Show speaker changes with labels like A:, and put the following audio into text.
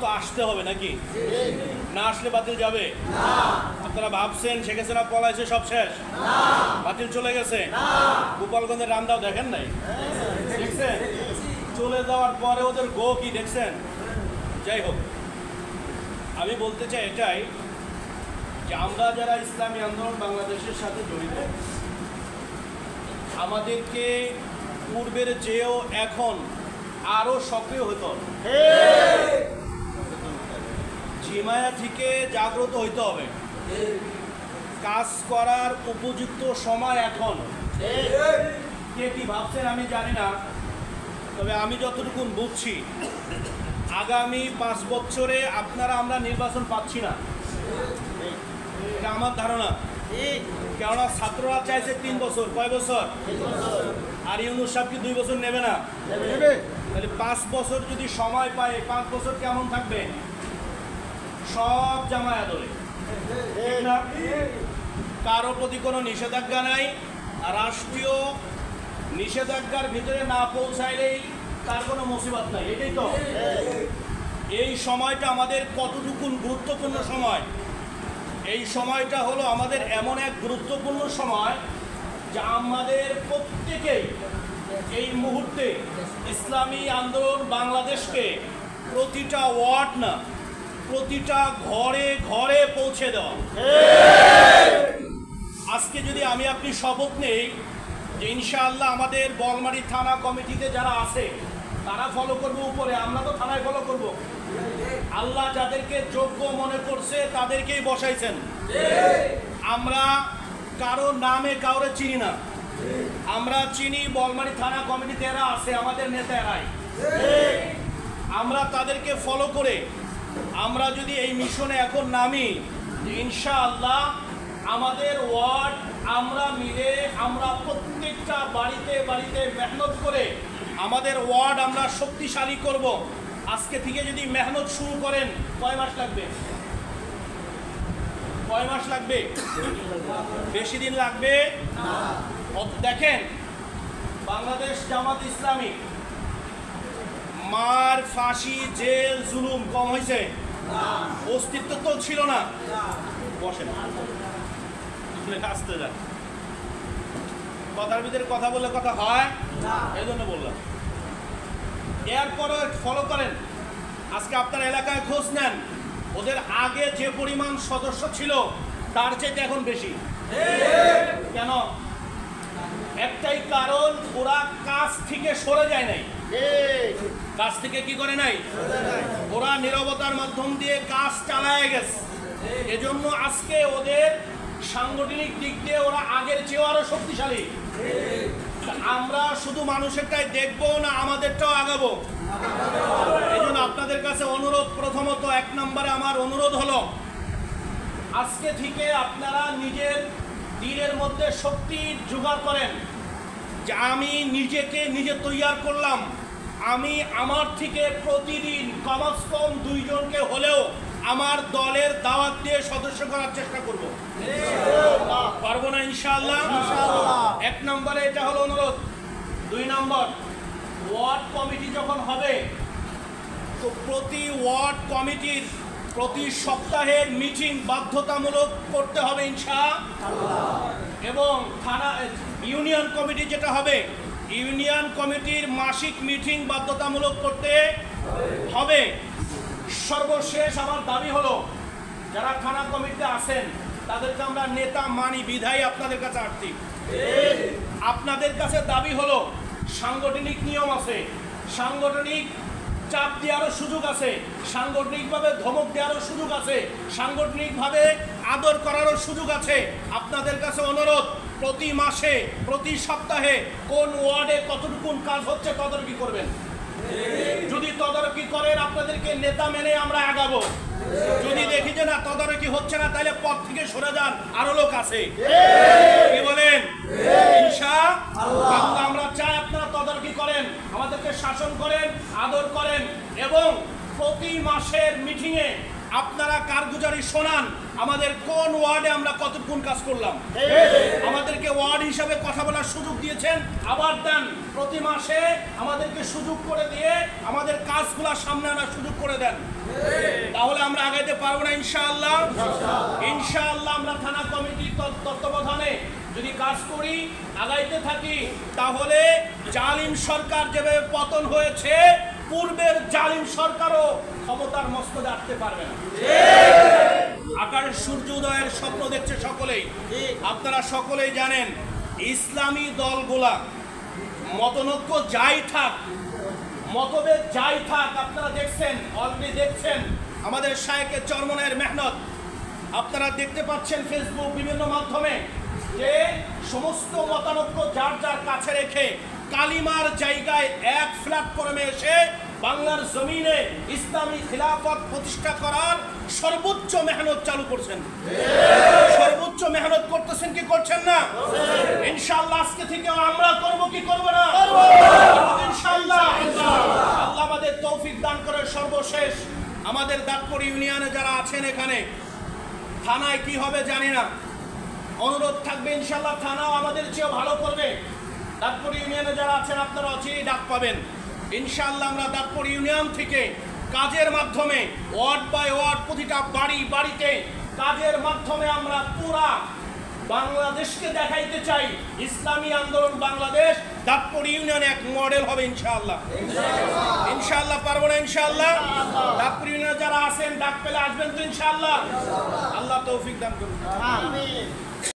A: তো আসতে হবে নাকি? না আসলে বাতিল যাবে? আপনারা ভাবছেন শেখ হাসিনা পলাইছে সব শেষ, বাতিল চলে গেছে? গোপালগঞ্জের রান্দাও দেখেন নাই? দেখছেন? চলে যাওয়ার পরে ওদের গো কি দেখছেন? যাই হোক, আমি বলতে চাই এটাই যে আমরা যারা ইসলামী আন্দোলন বাংলাদেশের সাথে জড়িত, আমাদেরকে পূর্বের চেয়েও এখন আরো সক্রিয় হতে হবে, ঝিমায়া থেকে জাগ্রত হইতে হবে। কাজ করার উপযুক্ত সময় এখন। কে কি ভাবছেন আমি জানি না, তবে আমি যতটুকু বুঝছি আগামী 5 বছরে আপনারা আমরা নির্বাচন পাচ্ছি না, এটা আমার ধারণা। কেননা ছাত্ররা চাইছে 3 বছর। কয় বছর? আর ইউনূস সাহেব কি 2 বছর নেবে না? তাহলে 5 বছর যদি সময় পায়, 5 বছর কেমন থাকবে? সব জামায়া ধরে, ঠিক না? কারো প্রতি কোনো নিষেধাজ্ঞা নাই, আর রাষ্ট্রীয় নিষেধাজ্ঞার ভিতরে না পৌঁছাইলেই তার কোনো মুসিবত নাই, এটাই তো। এই সময়টা আমাদের কতটুকু গুরুত্বপূর্ণ সময়? এই সময়টা হলো আমাদের এমন এক গুরুত্বপূর্ণ সময় যা আমাদের প্রত্যেকেই এই মুহূর্তে ইসলামী আন্দোলন বাংলাদেশকে প্রতিটা ওয়ার্ড না, প্রতিটা ঘরে ঘরে পৌঁছে দেওয়া। আজকে যদি আমি আপনি শপথ নেই যে ইনশাআল্লাহ আমাদের বলমারী থানা কমিটিতে যারা আছে তারা ফলো করবো উপরে, আমরা তো থানায় ফলো করব। আল্লাহ যাদেরকে যোগ্য মনে করছে তাদেরকেই বসাইছেন। আমরা কারো নামে কাউরে চিনি না, আমরা চিনি বলমারী থানা কমিটিতে এরা আছে, আমাদের নেতা এরাই। আমরা তাদেরকে ফলো করে আমরা যদি এই মিশনে এখন নামি, ইনশাআল্লাহ আমাদের ওয়ার্ড আমরা মিলে, আমরা প্রত্যেকটা বাড়িতে বাড়িতে মেহনত করে আমাদের ওয়ার্ড আমরা শক্তিশালী করব। আজকে থেকে যদি মেহনত শুরু করেন, কয় মাস লাগবে? কয় মাস লাগবে? বেশি দিন লাগবে। দেখেন, বাংলাদেশ জামাত ইসলামী মার, ফাঁসি, জেল, জুলুম কম হয়েছে? অস্তিত্ব তো ছিল না। বসেন, আসতে যান। কথার ভিতরে কথা বললে কথা হয়, এই জন্য বললাম। এরপরে ফলো করেন। আজকে আপনার এলাকায় খোঁজ নেন, ওদের আগে যে পরিমাণ সদস্য ছিল তার চাইতে এখন বেশি। কেন? একটাই কারণ, ওরা কাজ থেকে সরে যায় নাই। কাজ থেকে কি করে নাই? ওরা নীরবতার মাধ্যম দিয়ে কাজ চালায় গেছে। এজন্য আজকে ওদের সাংগঠনিক দিক দিয়ে ওরা আগের চেয়েও আরো শক্তিশালী। আমরা শুধু মানুষেরটাই দেখবো না, আমাদেরটাও আগাবো। এই জন্য আপনাদের কাছে অনুরোধ, প্রথমত 1 নম্বরে আমার অনুরোধ হলো আজকে থেকে আপনারা নিজের দিনের মধ্যে শক্তি জোগাড় করেন যে আমি নিজেকে নিজে তৈয়ার করলাম, আমি আমার থেকে প্রতিদিন কমস কম 2 জনকে হলেও আমার দলের দাওয়াত দিয়ে সদস্য করার চেষ্টা করব। পারবো না ইনশাআল্লাহ? 1 নম্বরে এটা হলো অনুরোধ। 2 নম্বর, ওয়ার্ড কমিটি যখন হবে তো প্রতি ওয়ার্ড কমিটির প্রতি সপ্তাহের মিটিং বাধ্যতামূলক করতে হবে ইনশাআল্লাহ। এবং থানা ইউনিয়ন কমিটি যেটা হবে, ইউনিয়ন কমিটির মাসিক মিটিং বাধ্যতামূলক করতে হবে। সর্বশেষ আমার দাবি হলো, যারা থানা কমিটিতে আছেন তাদেরকে আমরা নেতা মানি বিধায় আপনাদের কাছে আসছি। আপনাদের কাছে দাবি হলো, সাংগঠনিক নিয়ম আছে, সাংগঠনিক চাপ দেওয়ারও সুযোগ আছে, সাংগঠনিকভাবে ধমক দেওয়ারও সুযোগ আছে, সাংগঠনিকভাবে আদর করারও সুযোগ আছে। আপনাদের কাছে অনুরোধ, প্রতি মাসে, প্রতি সপ্তাহে কোন ওয়ার্ডে কতটুকু কাজ হচ্ছে তদারকি করবেন। যদি তদারকি করেন, আপনাদেরকে নেতা মেনে আমরা আগাবো। যদি দেখি যে না তদারকি হচ্ছে না, তাহলে পথ থেকে সরে যান, আরো লোক আছে। কি বলেন? ইনশাআল্লাহ আমরা চাই আপনারা তদারকি করেন, আমাদেরকে শাসন করেন, আদর করেন, এবং প্রতি মাসের মিটিংয়ে আপনারা কারগুজারি শোনান আমাদের কোন ওয়ার্ডে আমরা কতক্ষণ কাজ করলাম। আমাদেরকে ওয়ার্ড হিসাবে কথা বলার সুযোগ দিয়েছেন, আবার দেন প্রতি মাসে আমাদেরকে সুযোগ করে দিয়ে আমাদের কাজগুলো সামনে আনার সুযোগ করে দেন। তাহলে আমরা আগাইতে পারবো না ইনশাআল্লাহ। ইনশাআল্লাহ আমরা থানা কমিটির তত্ত্বাবধানে যদি কাজ করি, আগাইতে থাকি, তাহলে জালিম সরকার যেভাবে পতন হয়েছে, পূর্বের জালিম সরকারও ক্ষমতার মস্তদে আসতে পারবে না। আকারে সূর্য উদয়ের স্বপ্ন দেখছে সকলেই। আপনারা সকলেই জানেন ইসলামী দলগুলা মতনৈক্য যাই থাক, মতভেদ যাই থাক, আপনারা দেখছেন, অলরেডি দেখছেন আমাদের শায়েখে চরমনের মেহনত আপনারা দেখতে পাচ্ছেন ফেসবুক বিভিন্ন মাধ্যমে, যে সমস্ত মতানৈক্য যার যার কাছে রেখে কালিমার জায়গায় এক প্ল্যাটফর্মে এসে বাংলার জমিনে ইসলামী খিলাফত প্রতিষ্ঠা করার সর্বোচ্চ মেহনত চালু করছেন। সর্বোচ্চ মেহনত করতেছেন কি করছেন না? ইনশাআল্লাহ আজকে থেকে আমরা করব কি করব না? ইনশাআল্লাহ। আল্লাহ আমাদের তৌফিক দান করে। সর্বশেষ আমাদের দাঁতপুর ইউনিয়নে যারা আছেন, এখানে থানায় কি হবে জানি না, অনুরোধ থাকবে ইনশাআল্লাহ থানাও আমাদের চেয়েও ভালো করবে। দাঁতপুর ইউনিয়নে যারা আছেন আপনারা অচিরেই ডাক পাবেন ইনশাআল্লাহ। আমরা দাঁতপুর ইউনিয়ন থেকে কাজের মাধ্যমে ওয়ার্ড বাই ওয়ার্ড প্রতিটা বাড়ি বাড়িতে কাজের মাধ্যমে আমরা পুরা বাংলাদেশকে দেখাইতে চাই ইসলামী আন্দোলন বাংলাদেশ দাঁতপুর ইউনিয়নে এক মডেল হবে ইনশাআল্লাহ। ইনশাআল্লাহ পারবো না ইনশাআল্লাহ। দাঁতপুর ইউনিয়নে যারা আছেন ডাক পেলে আসবেন তো ইনশাআল্লাহ। আল্লাহ তৌফিক দান করুন।